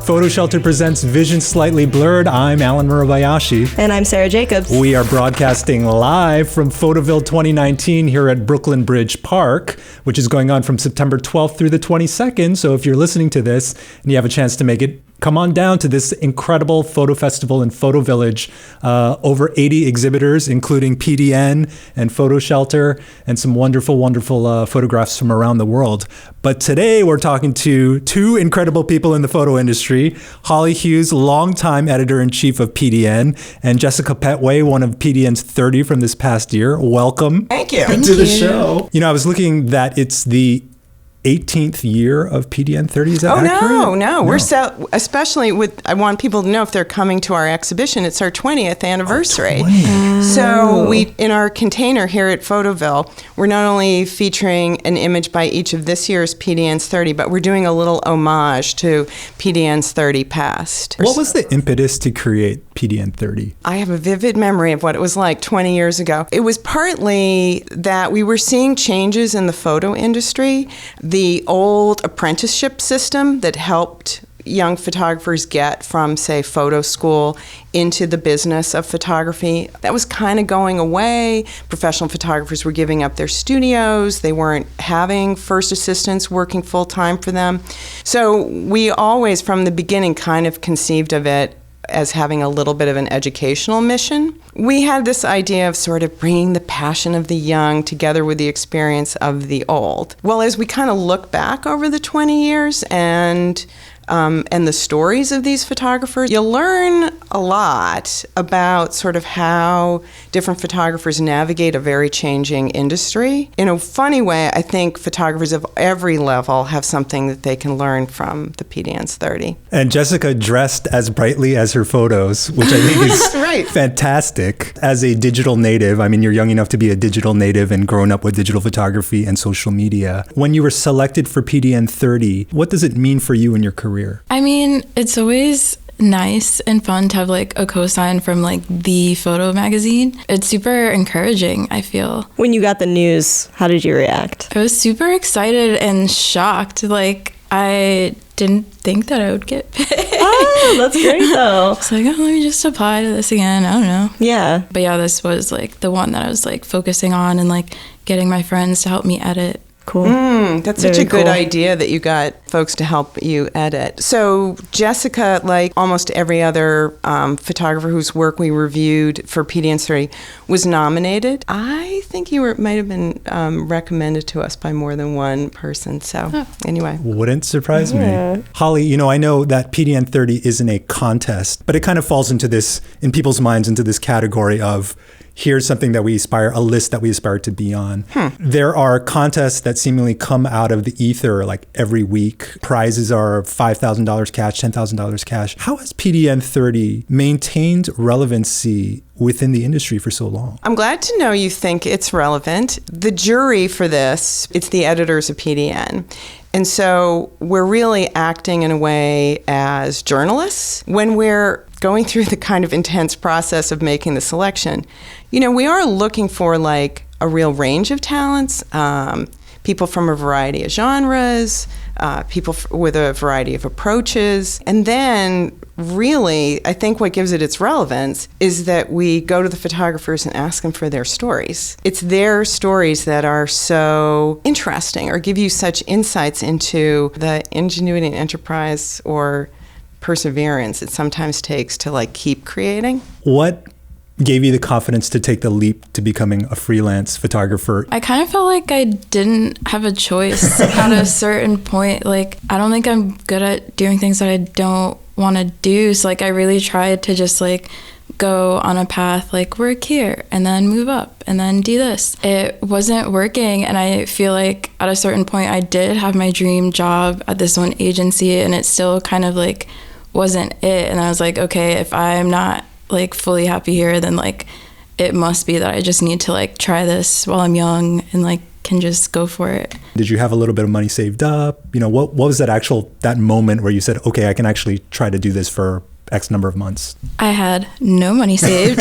Photo Shelter presents Vision Slightly Blurred. I'm Alan Murabayashi. And I'm Sarah Jacobs. We are broadcasting live from Photoville 2019 here at Brooklyn Bridge Park, which is going on from September 12th through the 22nd. So if you're listening to this and you have a chance to make it, come on down to this incredible photo festival and photo village. Over 80 exhibitors, including PDN and Photo Shelter, and some wonderful, wonderful photographs from around the world. But today we're talking to two incredible people in the photo industry, Holly Hughes, longtime editor-in-chief of PDN, and Jessica Pettway, one of PDN's 30 from this past year. Welcome. Thank you. To the show. You know, I was looking that it's the 18th year of PDN 30. Is that accurate? No. We're especially with, I want people to know if they're coming to our exhibition, it's our 20th anniversary. So we, in our container here at Photoville, we're not only featuring an image by each of this year's PDN's 30, but we're doing a little homage to PDN's 30 past. What was the impetus to create PDN 30? I have a vivid memory of what it was like 20 years ago. It was partly that we were seeing changes in the photo industry. The old apprenticeship system that helped young photographers get from, say, photo school into the business of photography, that was kind of going away. Professional photographers were giving up their studios. They weren't having first assistants working full-time for them. So we always, from the beginning, kind of conceived of it as having a little bit of an educational mission. We had this idea of sort of bringing the passion of the young together with the experience of the old. Well, as we kind of look back over the 20 years and the stories of these photographers, you learn a lot about sort of how different photographers navigate a very changing industry. In a funny way, I think photographers of every level have something that they can learn from the PDN's 30. And Jessica dressed as brightly as her photos, which I think is right. Fantastic. As a digital native, I mean, you're young enough to be a digital native and grown up with digital photography and social media. When you were selected for PDN 30, what does it mean for you in your career? I mean, it's always nice and fun to have like a cosign from like the photo magazine. It's super encouraging, I feel. When you got the news, how did you react? I was super excited and shocked. Like, I didn't think that I would get picked. Oh, that's great though. It's like, oh, let me just apply to this again. I don't know. Yeah. But yeah, this was like the one that I was like focusing on and like getting my friends to help me edit. Cool. That's such a good idea that you got folks to help you edit. So Jessica, like almost every other photographer whose work we reviewed for PDN 30, was nominated. I think you might have been recommended to us by more than one person. So anyway. Wouldn't surprise me. Holly, you know, I know that PDN 30 isn't a contest, but it kind of falls into this, in people's minds, into this category of here's something that we aspire, a list that we aspire to be on. There are contests that seemingly come out of the ether like every week. Prizes are $5,000 cash, $10,000 cash. How has PDN 30 maintained relevancy within the industry for so long? I'm glad to know you think it's relevant. The jury for this, it's the editors of PDN. And so we're really acting in a way as journalists when we're going through the kind of intense process of making the selection. You know, we are looking for like a real range of talents, people from a variety of genres, people with a variety of approaches. And then really, I think what gives it its relevance is that we go to the photographers and ask them for their stories. It's their stories that are so interesting or give you such insights into the ingenuity and enterprise or perseverance it sometimes takes to like keep creating. What gave you the confidence to take the leap to becoming a freelance photographer? I kind of felt like I didn't have a choice at a certain point. Like, I don't think I'm good at doing things that I don't want to do. So like, I really tried to just like go on a path, like work here and then move up and then do this. It wasn't working. And I feel like at a certain point I did have my dream job at this one agency and it still kind of like wasn't it. And I was like, okay, if I'm not like fully happy here, then like it must be that I just need to like try this while I'm young and like can just go for it. Did you have a little bit of money saved up? You know, what was that moment where you said, okay, I can actually try to do this for X number of months? I had no money saved,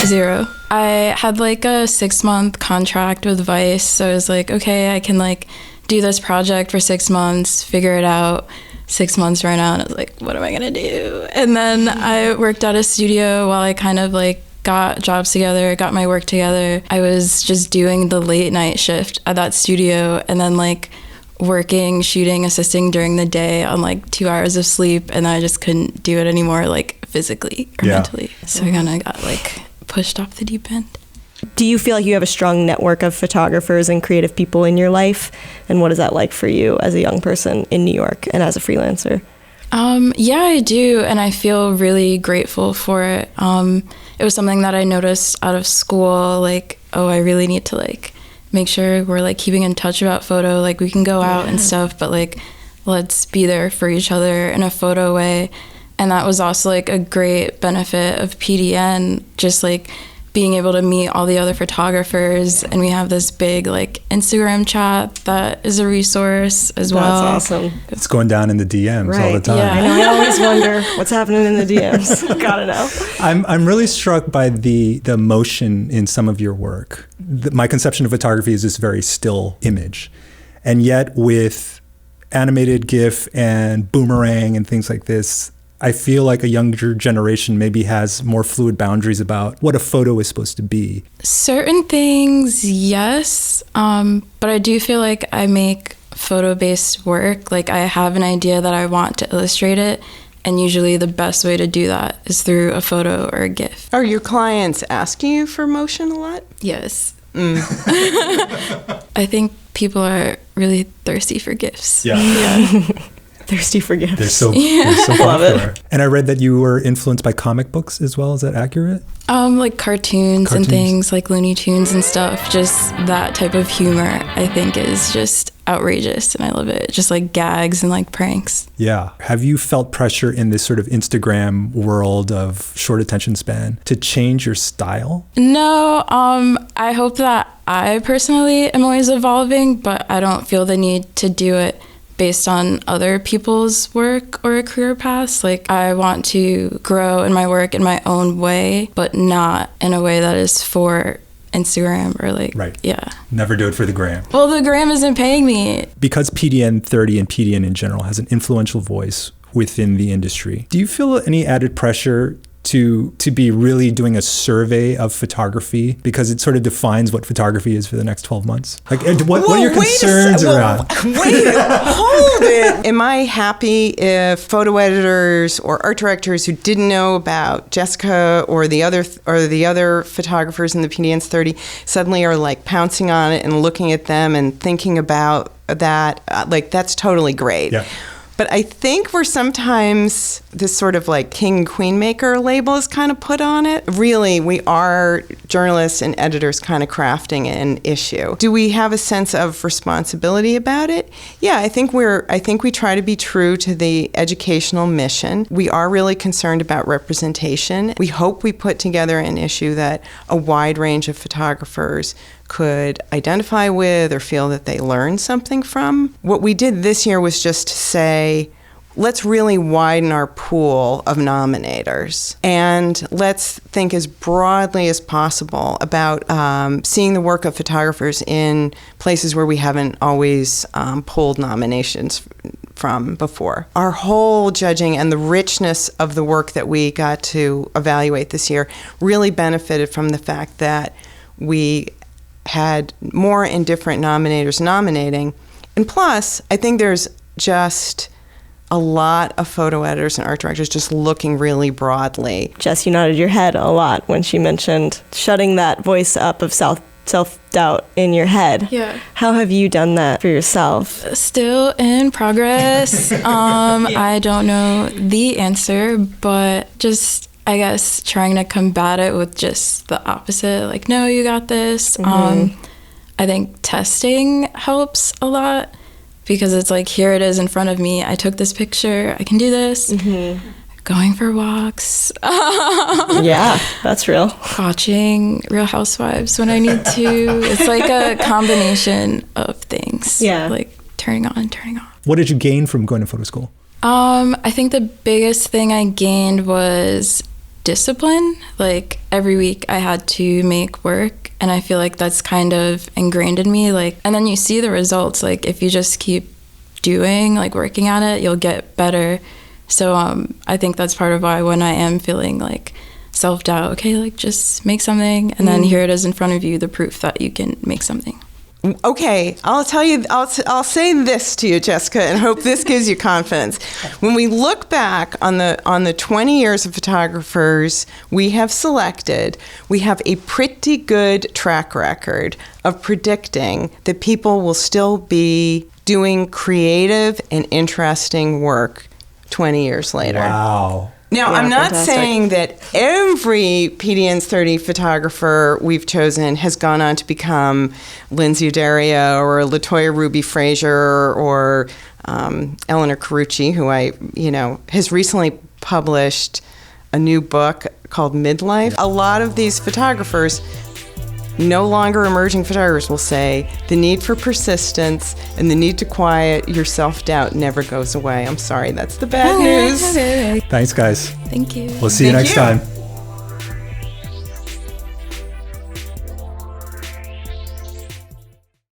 zero. I had like a 6-month contract with Vice. So I was like, okay, I can like do this project for 6 months, figure it out, 6 months ran out and I was like, what am I gonna do? And then I worked at a studio while I kind of like got jobs together, got my work together. I was just doing the late night shift at that studio and then like working, shooting, assisting during the day on like 2 hours of sleep, and I just couldn't do it anymore, like physically or mentally. So I kind of got like pushed off the deep end. Do you feel like you have a strong network of photographers and creative people in your life? And what is that like for you as a young person in New York and as a freelancer? Yeah, I do, and I feel really grateful for it. It was something that I noticed out of school, like, oh, I really need to like make sure we're like keeping in touch about photo, like we can go out and stuff, but like let's be there for each other in a photo way. And that was also like a great benefit of PDN, just like being able to meet all the other photographers, and we have this big like Instagram chat that is a resource as well. That's awesome. It's going down in the DMs all the time. Yeah. I know. I always wonder what's happening in the DMs. Gotta know. I'm really struck by the motion in some of your work. My conception of photography is this very still image, and yet with animated GIF and boomerang and things like this, I feel like a younger generation maybe has more fluid boundaries about what a photo is supposed to be. Certain things, yes, but I do feel like I make photo-based work. Like I have an idea that I want to illustrate it, and usually the best way to do that is through a photo or a GIF. Are your clients asking you for motion a lot? Yes. I think people are really thirsty for GIFs. Yeah. Thirsty for gifts. They're so popular. And I read that you were influenced by comic books as well. Is that accurate? Like cartoons and things, like Looney Tunes and stuff. Just that type of humor, I think, is just outrageous, and I love it. Just like gags and like pranks. Yeah. Have you felt pressure in this sort of Instagram world of short attention span to change your style? No, I hope that I personally am always evolving, but I don't feel the need to do it based on other people's work or career paths. Like I want to grow in my work in my own way, but not in a way that is for Instagram or like, yeah. Never do it for the gram. Well, the gram isn't paying me. Because PDN 30 and PDN in general has an influential voice within the industry, do you feel any added pressure to be really doing a survey of photography, because it sort of defines what photography is for the next 12 months? Like, what are your concerns around? Wait, hold it. Am I happy if photo editors or art directors who didn't know about Jessica or the other photographers in the PDN's 30 suddenly are like pouncing on it and looking at them and thinking about that? Like, that's totally great. Yeah. But I think we're sometimes this sort of like king queen maker label is kind of put on it. Really, we are journalists and editors kind of crafting an issue. Do we have a sense of responsibility about it? Yeah, I think we try to be true to the educational mission. We are really concerned about representation. We hope we put together an issue that a wide range of photographers could identify with or feel that they learned something from. What we did this year was just to say, let's really widen our pool of nominators, and let's think as broadly as possible about seeing the work of photographers in places where we haven't always pulled nominations from before. Our whole judging and the richness of the work that we got to evaluate this year really benefited from the fact that we had more and different nominators nominating. And plus, I think there's just a lot of photo editors and art directors just looking really broadly. Jess, you nodded your head a lot when she mentioned shutting that voice up of self-doubt in your head. Yeah. How have you done that for yourself? Still in progress. I don't know the answer, but just, I guess, trying to combat it with just the opposite. Like, no, you got this. Mm-hmm. I think testing helps a lot, because it's like, here it is in front of me. I took this picture. I can do this. Mm-hmm. Going for walks. Yeah, that's real. Watching Real Housewives when I need to. It's like a combination of things. Yeah. Like turning on, turning off. What did you gain from going to photo school? I think the biggest thing I gained was discipline. Like every week I had to make work, and I feel like that's kind of ingrained in me. Like, and then you see the results. Like if you just keep doing, like working at it, you'll get better. So I think that's part of why when I am feeling like self-doubt, okay, like just make something, and then here it is in front of you, the proof that you can make something. Okay, I'll tell you, I'll say this to you, Jessica, and hope this gives you confidence. When we look back on the 20 years of photographers we have selected, we have a pretty good track record of predicting that people will still be doing creative and interesting work 20 years later. Wow. Now, Yeah, I'm not fantastic. saying that every PDN's 30 photographer we've chosen has gone on to become Lindsay Daria or LaToya Ruby Frazier or Eleanor Carucci, who has recently published a new book called Midlife. A lot of these photographers, no longer emerging photographers, will say the need for persistence and the need to quiet your self-doubt never goes away. I'm sorry, that's the bad news. Okay. Thanks, guys. Thank you. We'll see you Thank next you. time.